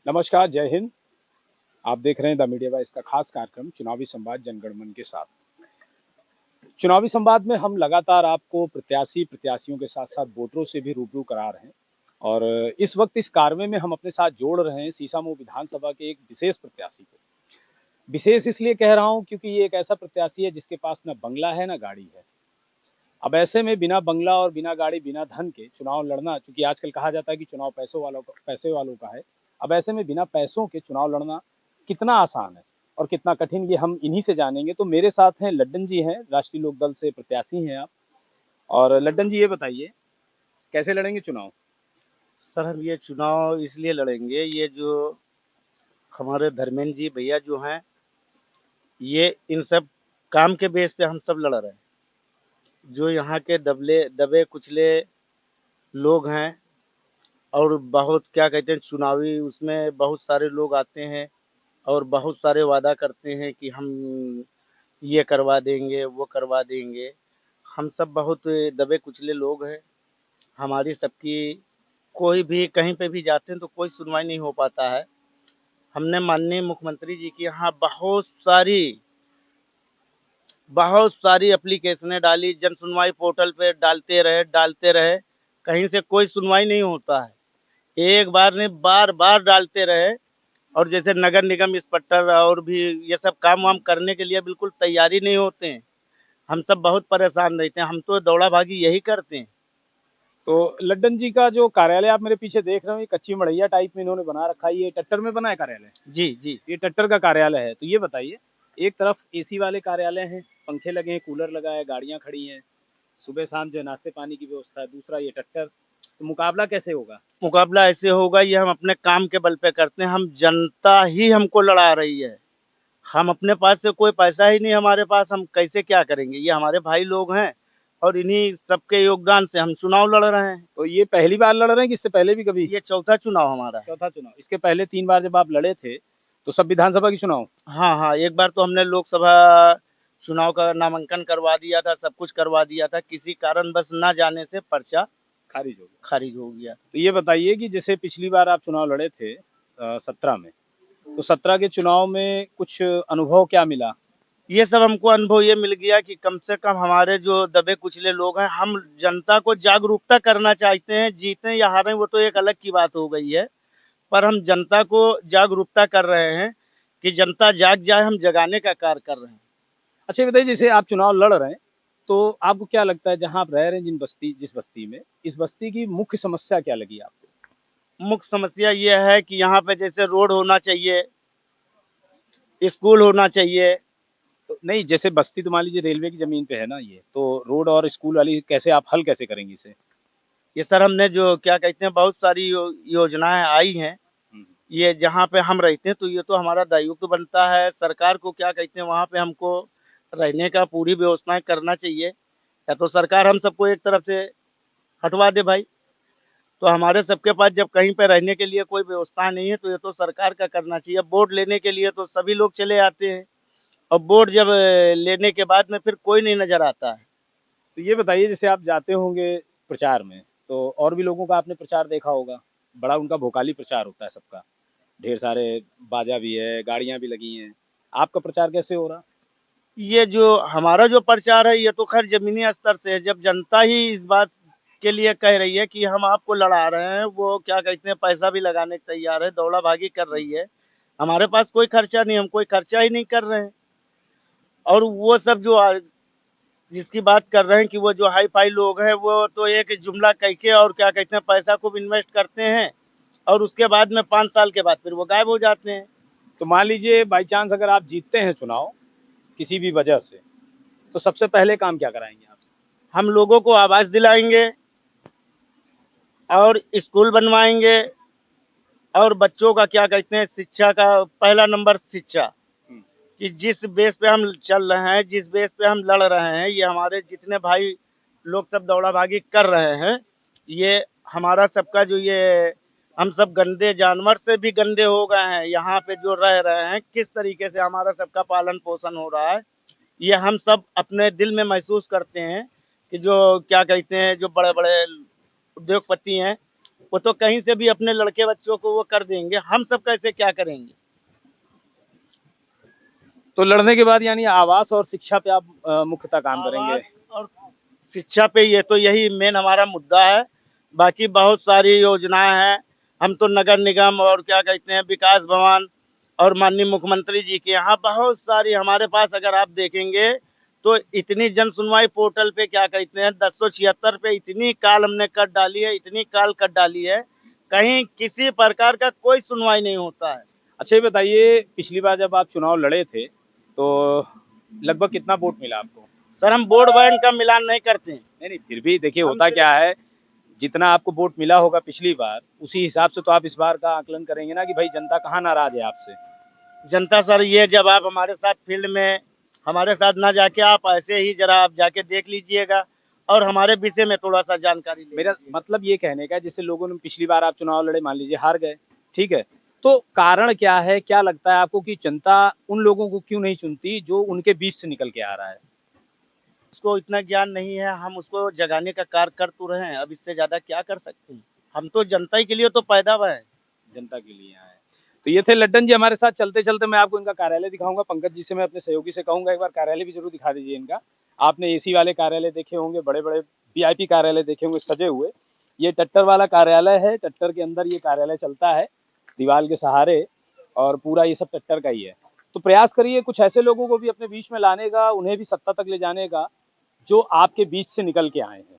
नमस्कार, जय हिंद। आप देख रहे हैं द मीडिया वाइस का खास कार्यक्रम चुनावी संवाद जनगणमन के साथ। चुनावी संवाद में हम लगातार आपको प्रत्याशियों के साथ-साथ वोटरों से भी रूबरू करा रहे हैं और इस वक्त इस कार्य में हम अपने साथ जोड़ रहे हैं सीसामऊ विधानसभा के एक विशेष प्रत्याशी को। विशेष इसलिए कह रहा हूँ क्योंकि ये एक ऐसा प्रत्याशी है जिसके पास ना बंगला है, ना गाड़ी है। अब ऐसे में बिना बंगला और बिना गाड़ी, बिना धन के चुनाव लड़ना, चूँकि आजकल कहा जाता है कि चुनाव पैसे वालों का है। अब ऐसे में बिना पैसों के चुनाव लड़ना कितना आसान है और कितना कठिन, ये हम इन्हीं से जानेंगे। तो मेरे साथ हैं लड्डन जी हैं, राष्ट्रीय लोकदल से प्रत्याशी हैं आप। और लड्डन जी ये बताइए, कैसे लड़ेंगे चुनाव? सर, हम ये चुनाव इसलिए लड़ेंगे, ये जो हमारे धर्मेंद्र जी भैया जो हैं, ये इन सब काम के बेस पे हम सब लड़ रहे हैं। जो यहाँ के दबे कुचले लोग हैं और बहुत क्या कहते हैं, चुनावी उसमें बहुत सारे लोग आते हैं और बहुत सारे वादा करते हैं कि हम ये करवा देंगे, वो करवा देंगे। हम सब बहुत दबे कुचले लोग हैं। हमारी सबकी कोई भी कहीं पे भी जाते हैं तो कोई सुनवाई नहीं हो पाता है। हमने माननीय मुख्यमंत्री जी के यहाँ बहुत सारी एप्लीकेशनें डाली, जन सुनवाई पोर्टल पे डालते रहे, कहीं से कोई सुनवाई नहीं होता है। एक बार नहीं, बार-बार डालते रहे और जैसे नगर निगम इंस्पेक्टर और भी ये सब काम वाम करने के लिए बिल्कुल तैयारी नहीं होते हैं। हम सब बहुत परेशान रहते हैं, हम तो दौड़ा-भागी यही करते हैं। तो लड्डन जी का जो कार्यालय आप मेरे पीछे देख रहे हो, ये कच्ची मड़ैया टाइप में इन्होंने बना रखा है। ये टट्टर में बना है कार्यालय? जी, जी। ये टट्टर का कार्यालय है। तो ये बताइए, एक तरफ एसी वाले कार्यालय हैं, पंखे लगे हैं, कूलर लगा है, गाड़ियाँ खड़ी हैं, सुबह शाम जो नाश्ते पानी की व्यवस्था है, दूसरा ये टट्टर। तो मुकाबला कैसे होगा? मुकाबला ऐसे होगा, ये हम अपने काम के बल पे करते हैं, हम जनता ही हमको लड़ा रही है। हम अपने पास से कोई पैसा ही नहीं हमारे पास, हम कैसे क्या करेंगे? ये हमारे भाई लोग हैं और इन्हीं सबके योगदान से हम चुनाव लड़ रहे हैं। तो ये पहली बार लड़ रहे हैं कि इससे पहले भी कभी? ये चौथा चुनाव हमारा है। चौथा चुनाव। इसके पहले 3 बार जब आप लड़े थे, तो सब विधानसभा के चुनाव? हाँ, हाँ, एक बार तो हमने लोकसभा चुनाव का नामांकन करवा दिया था, सब कुछ करवा दिया था, किसी कारणवश ना जाने से पर्चा खारिज हो गया। तो ये बताइए कि जैसे पिछली बार आप चुनाव लड़े थे 17 में, तो 17 के चुनाव में कुछ अनुभव क्या मिला? ये सब हमको अनुभव ये मिल गया कि कम से कम हमारे जो दबे कुचले लोग हैं, हम जनता को जागरूकता करना चाहते हैं। जीतें या हारें वो तो एक अलग की बात हो गई है, पर हम जनता को जागरूकता कर रहे हैं कि जनता जाग जाए, हम जगाने का कार्य कर रहे हैं। अच्छा ये बताइए, जैसे आप चुनाव लड़ रहे हैं, तो आपको क्या लगता है जहाँ आप रह रहे हैं जिस बस्ती में, इस बस्ती की मुख्य समस्या क्या लगी आपको? मुख्य समस्या ये है कि यहाँ पे जैसे रोड होना चाहिए, स्कूल होना चाहिए। तो नहीं, जैसे बस्ती तो मान लीजिए रेलवे की ज़मीन पे है ना ये, तो रोड और स्कूल वाली कैसे आप हल कैसे करेंगे इसे? ये सर, हमने जो क्या कहते हैं, बहुत सारी योजनाएं आई हैं। हुँ। ये जहाँ पे हम रहते हैं तो ये तो हमारा दायित्व बनता है, सरकार को क्या कहते हैं, वहाँ पे हमको रहने का पूरी व्यवस्थाएं करना चाहिए, या तो सरकार हम सबको एक तरफ से हटवा दे भाई। तो हमारे सबके पास जब कहीं पे रहने के लिए कोई व्यवस्था नहीं है तो ये तो सरकार का करना चाहिए। वोट लेने के लिए तो सभी लोग चले आते हैं और वोट जब लेने के बाद में फिर कोई नहीं नजर आता है। तो ये बताइए, जैसे आप जाते होंगे प्रचार में, तो और भी लोगों का आपने प्रचार देखा होगा, बड़ा उनका भोकाली प्रचार होता है सबका, ढेर सारे बाजा भी है, गाड़ियाँ भी लगी हैं। आपका प्रचार कैसे हो रहा? ये जो हमारा जो प्रचार है ये तो खैर जमीनी स्तर से है। जब जनता ही इस बात के लिए कह रही है कि हम आपको लड़ा रहे हैं, वो क्या कहते हैं, पैसा भी लगाने को तैयार है, दौड़ा भागी कर रही है। हमारे पास कोई खर्चा नहीं, हम कोई खर्चा ही नहीं कर रहे हैं। और वो सब जो जिसकी बात कर रहे हैं कि वो जो हाई फाई लोग हैं, वो तो एक जुमला कह के और क्या कहते हैं, पैसा खूब इन्वेस्ट करते हैं और उसके बाद में 5 साल के बाद फिर वो गायब हो जाते हैं। तो मान लीजिए बाई चांस अगर आप जीतते हैं चुनाव किसी भी वजह से, तो सबसे पहले काम क्या कराएँगे आप? हम लोगों को आवास दिलाएंगे और स्कूल बनवाएंगे और बच्चों का क्या कहते हैं, शिक्षा का पहला नंबर शिक्षा। हुँ। कि जिस बेस पे हम चल रहे हैं, जिस बेस पे हम लड़ रहे हैं, ये हमारे जितने भाई लोग सब दौड़ा भागी कर रहे हैं, ये हमारा सबका जो ये हम सब गंदे जानवर से भी गंदे हो गए हैं। यहाँ पे जो रह रहे हैं, किस तरीके से हमारा सबका पालन पोषण हो रहा है, ये हम सब अपने दिल में महसूस करते हैं कि जो क्या कहते हैं, जो बड़े बड़े उद्योगपति हैं, वो तो कहीं से भी अपने लड़के बच्चों को वो कर देंगे, हम सब कैसे क्या करेंगे। तो लड़ने के बाद यानी आवास और शिक्षा पे आप मुख्यतः काम करेंगे। आवास और शिक्षा पे ये तो यही मेन हमारा मुद्दा है। बाकी बहुत सारी योजनाएं हैं। हम तो नगर निगम और क्या कहते हैं विकास भवन और माननीय मुख्यमंत्री जी के यहाँ बहुत सारी हमारे पास अगर आप देखेंगे तो इतनी जन सुनवाई पोर्टल पे क्या कहते हैं 1076 पे इतनी कॉल हमने कर डाली है, इतनी कॉल कर डाली है, कहीं किसी प्रकार का कोई सुनवाई नहीं होता है। अच्छा ये बताइए, पिछली बार जब आप चुनाव लड़े थे तो लगभग कितना वोट मिला आपको? सर हम वोट बैंक का मिलान नहीं करते हैं। नहीं नहीं, फिर भी देखिए होता क्या है, जितना आपको वोट मिला होगा पिछली बार उसी हिसाब से तो आप इस बार का आकलन करेंगे ना कि भाई जनता कहाँ नाराज है आपसे। जनता सर ये जब आप हमारे साथ फील्ड में हमारे साथ ना जाके आप ऐसे ही जरा आप जाके देख लीजिएगा और हमारे विषय में थोड़ा सा जानकारी ले मेरा लीजिएगा। मतलब ये कहने का है, जैसे लोगों ने पिछली बार आप चुनाव लड़े, मान लीजिए हार गए, ठीक है, तो कारण क्या है, क्या लगता है आपको कि जनता उन लोगों को क्यों नहीं चुनती जो उनके बीच से निकल के आ रहा है? उसको इतना ज्ञान नहीं है, हम उसको जगाने का कार्य कर तो रहे हैं, अब इससे ज्यादा क्या कर सकते हैं। हम तो जनता ही के लिए तो पैदा हुआ है। जनता के लिए आए। तो ये थे लड्डन जी हमारे साथ। चलते चलते मैं आपको इनका कार्यालय दिखाऊंगा। पंकज जी से मैं अपने सहयोगी से कहूंगा एक बार कार्यालय भी जरूर दिखा दीजिए इनका। आपने एसी वाले कार्यालय देखे होंगे, बड़े बड़े वीआईपी कार्यालय देखे होंगे सजे हुए। ये टट्टर वाला कार्यालय है, टट्टर के अंदर ये कार्यालय चलता है दीवार के सहारे, और पूरा ये सब टट्टर का ही है। तो प्रयास करिए कुछ ऐसे लोगों को भी अपने बीच में लाने का, उन्हें भी सत्ता तक ले जाने का जो आपके बीच से निकल के आए हैं।